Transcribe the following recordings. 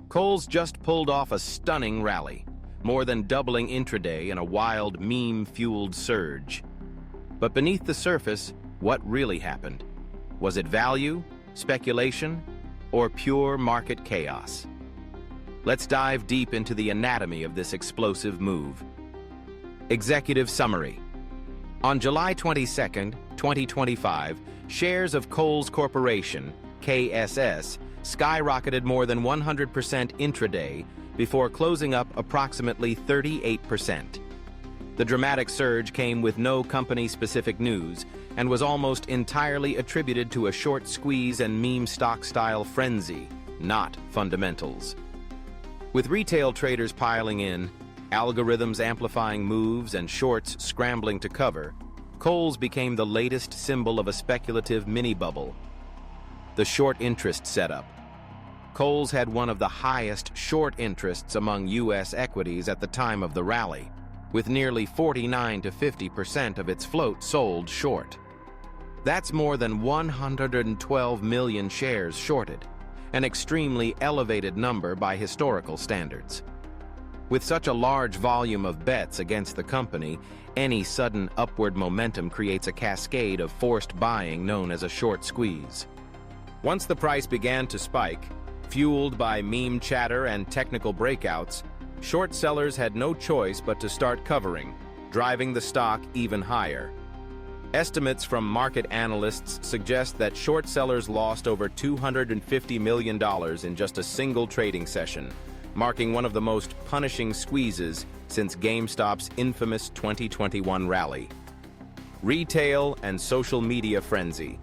Kohl's just pulled off a stunning rally, more than doubling intraday in a wild meme-fueled surge. But beneath the surface, what really happened? Was it value, speculation, or pure market chaos? Let's dive deep into the anatomy of this explosive move. Executive Summary. On July 22, 2025, shares of Kohl's Corporation, KSS, skyrocketed more than 100% intraday before closing up approximately 38%. The dramatic surge came with no company-specific news and was almost entirely attributed to a short squeeze and meme stock-style frenzy, not fundamentals. With retail traders piling in, algorithms amplifying moves, and shorts scrambling to cover, Kohl's became the latest symbol of a speculative mini-bubble. The short interest setup. Kohl's had one of the highest short interests among U.S. equities at the time of the rally, with nearly 49 to 50% of its float sold short. That's more than 112 million shares shorted, an extremely elevated number by historical standards. With such a large volume of bets against the company, any sudden upward momentum creates a cascade of forced buying known as a short squeeze. Once the price began to spike, fueled by meme chatter and technical breakouts, short sellers had no choice but to start covering, driving the stock even higher. Estimates from market analysts suggest that short sellers lost over $250 million in just a single trading session, marking one of the most punishing squeezes since GameStop's infamous 2021 rally. Retail and social media frenzy.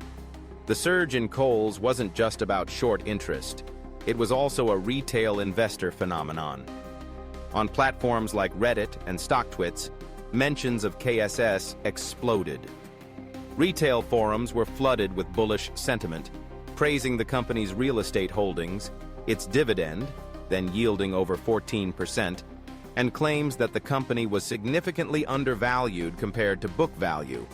The surge in Kohl's wasn't just about short interest. It was also a retail investor phenomenon. On platforms like Reddit and StockTwits, mentions of KSS exploded. Retail forums were flooded with bullish sentiment, praising the company's real estate holdings, its dividend, then yielding over 14%, and claims that the company was significantly undervalued compared to book value.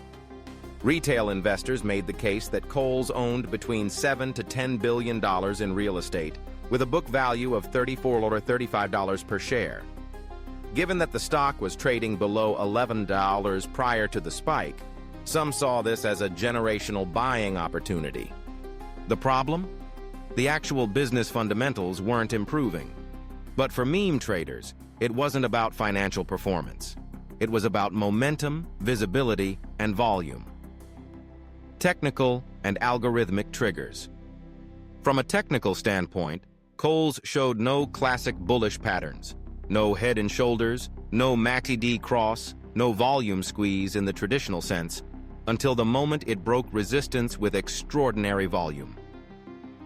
Retail investors made the case that Kohl's owned between $7 to $10 billion in real estate, with a book value of $34 or $35 per share. Given that the stock was trading below $11 prior to the spike, some saw this as a generational buying opportunity. The problem? The actual business fundamentals weren't improving. But for meme traders, it wasn't about financial performance. It was about momentum, visibility, and volume. Technical and algorithmic triggers. From a technical standpoint, Kohl's showed no classic bullish patterns. No head and shoulders, no MACD cross, no volume squeeze in the traditional sense, until the moment it broke resistance with extraordinary volume.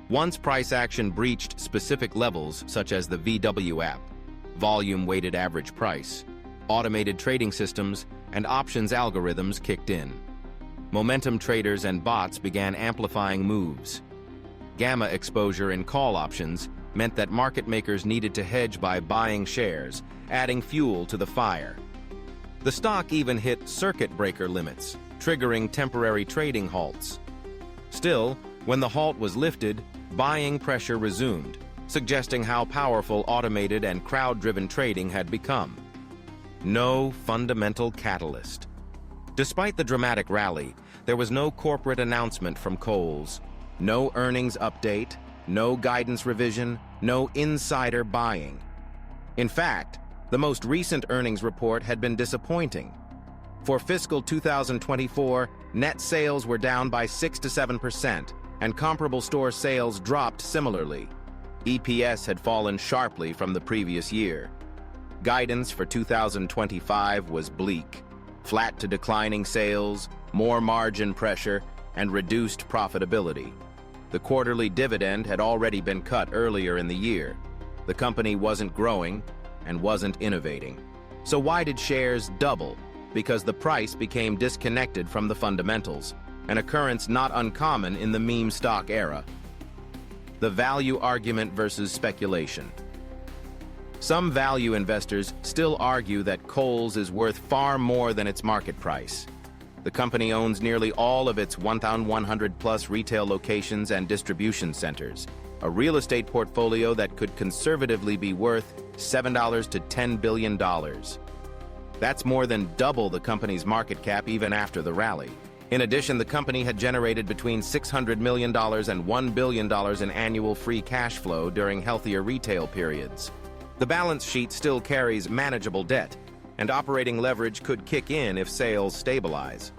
Once price action breached specific levels such as the VW app, volume-weighted average price, automated trading systems, and options algorithms kicked in. Momentum traders and bots began amplifying moves. Gamma exposure in call options meant that market makers needed to hedge by buying shares, adding fuel to the fire. The stock even hit circuit breaker limits, triggering temporary trading halts. Still, when the halt was lifted, buying pressure resumed, suggesting how powerful automated and crowd-driven trading had become. No fundamental catalyst. Despite the dramatic rally, there was no corporate announcement from Kohl's, no earnings update, no guidance revision, no insider buying. In fact, the most recent earnings report had been disappointing. For fiscal 2024, net sales were down by 6 to 7%, and comparable store sales dropped similarly. EPS had fallen sharply from the previous year. Guidance for 2025 was bleak. Flat to declining sales, more margin pressure, and reduced profitability. The quarterly dividend had already been cut earlier in the year. The company wasn't growing and wasn't innovating. So why did shares double? Because the price became disconnected from the fundamentals, an occurrence not uncommon in the meme stock era. The value argument versus speculation. Some value investors still argue that Kohl's is worth far more than its market price. The company owns nearly all of its 1,100-plus retail locations and distribution centers, a real estate portfolio that could conservatively be worth $7 to $10 billion. That's more than double the company's market cap even after the rally. In addition, the company had generated between $600 million and $1 billion in annual free cash flow during healthier retail periods. The balance sheet still carries manageable debt, and operating leverage could kick in if sales stabilize.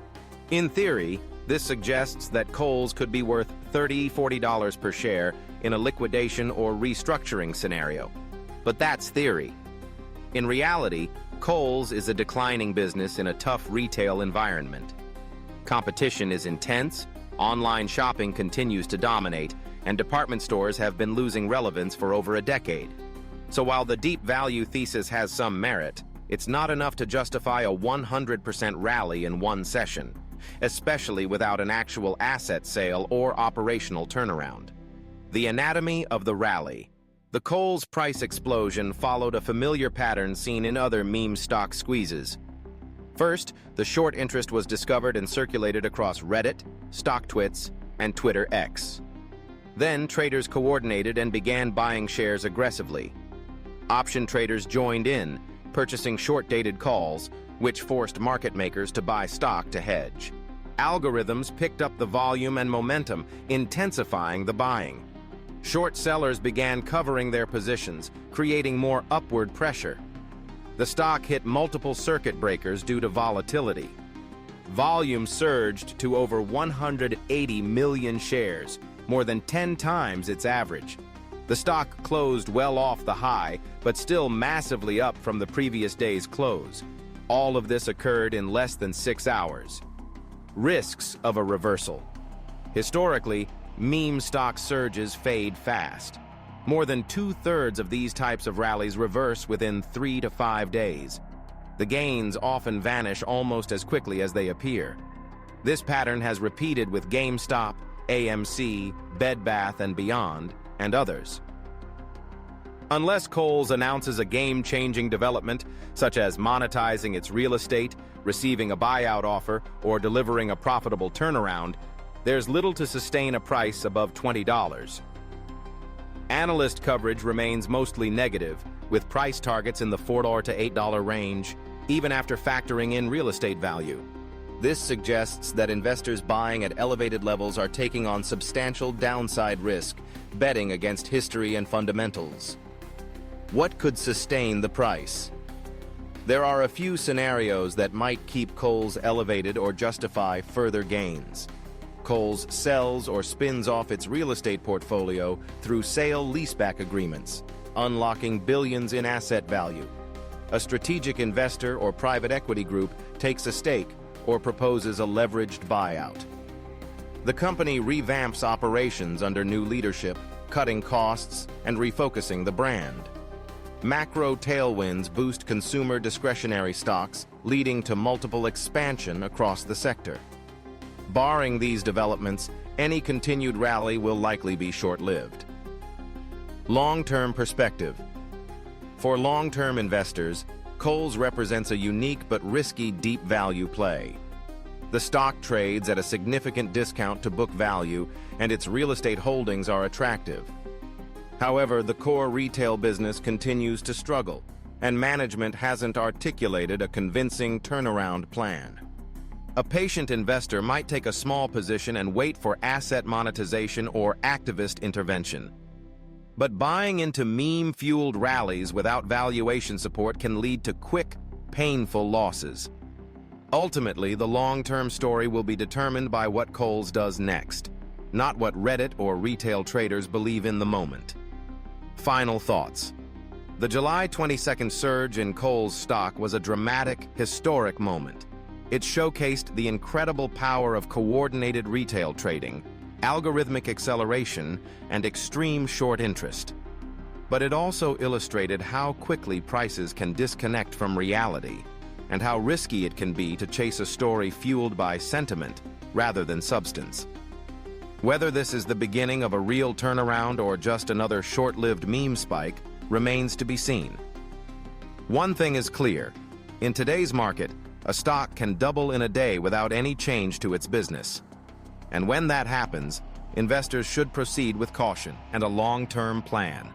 In theory, this suggests that Kohl's could be worth $30–40 per share in a liquidation or restructuring scenario. But that's theory. In reality, Kohl's is a declining business in a tough retail environment. Competition is intense, online shopping continues to dominate, and department stores have been losing relevance for over a decade. So while the deep value thesis has some merit, it's not enough to justify a 100% rally in one session, especially without an actual asset sale or operational turnaround. The anatomy of the rally. The Kohl's price explosion followed a familiar pattern seen in other meme stock squeezes. First, the short interest was discovered and circulated across Reddit, StockTwits, and Twitter X. Then, traders coordinated and began buying shares aggressively. Option traders joined in, purchasing short-dated calls, which forced market makers to buy stock to hedge. Algorithms picked up the volume and momentum, intensifying the buying. Short sellers began covering their positions, creating more upward pressure. The stock hit multiple circuit breakers due to volatility. Volume surged to over 180 million shares, more than 10 times its average. The stock closed well off the high, but still massively up from the previous day's close. All of this occurred in less than 6 hours. Risks of a reversal. Historically, meme stock surges fade fast. More than 2/3 of these types of rallies reverse within 3 to 5 days. The gains often vanish almost as quickly as they appear. This pattern has repeated with GameStop, AMC, Bed Bath & Beyond, and others. Unless Kohl's announces a game-changing development, such as monetizing its real estate, receiving a buyout offer, or delivering a profitable turnaround, there's little to sustain a price above $20. Analyst coverage remains mostly negative, with price targets in the $4 to $8 range, even after factoring in real estate value. This suggests that investors buying at elevated levels are taking on substantial downside risk, betting against history and fundamentals. What could sustain the price? There are a few scenarios that might keep Kohl's elevated or justify further gains. Kohl's sells or spins off its real estate portfolio through sale-leaseback agreements, unlocking billions in asset value. A strategic investor or private equity group takes a stake or proposes a leveraged buyout. The company revamps operations under new leadership, cutting costs and refocusing the brand. Macro tailwinds boost consumer discretionary stocks, leading to multiple expansion across the sector. Barring these developments, any continued rally will likely be short-lived. Long-term perspective. For long-term investors, Kohl's represents a unique but risky deep value play. The stock trades at a significant discount to book value, and its real estate holdings are attractive. However, the core retail business continues to struggle, and management hasn't articulated a convincing turnaround plan. A patient investor might take a small position and wait for asset monetization or activist intervention. But buying into meme-fueled rallies without valuation support can lead to quick, painful losses. Ultimately, the long-term story will be determined by what Kohl's does next, not what Reddit or retail traders believe in the moment. Final thoughts. The July 22nd surge in Kohl's stock was a dramatic, historic moment. It showcased the incredible power of coordinated retail trading, algorithmic acceleration, and extreme short interest. But it also illustrated how quickly prices can disconnect from reality, and how risky it can be to chase a story fueled by sentiment rather than substance. Whether this is the beginning of a real turnaround or just another short-lived meme spike remains to be seen. One thing is clear: in today's market, a stock can double in a day without any change to its business. And when that happens, investors should proceed with caution and a long-term plan.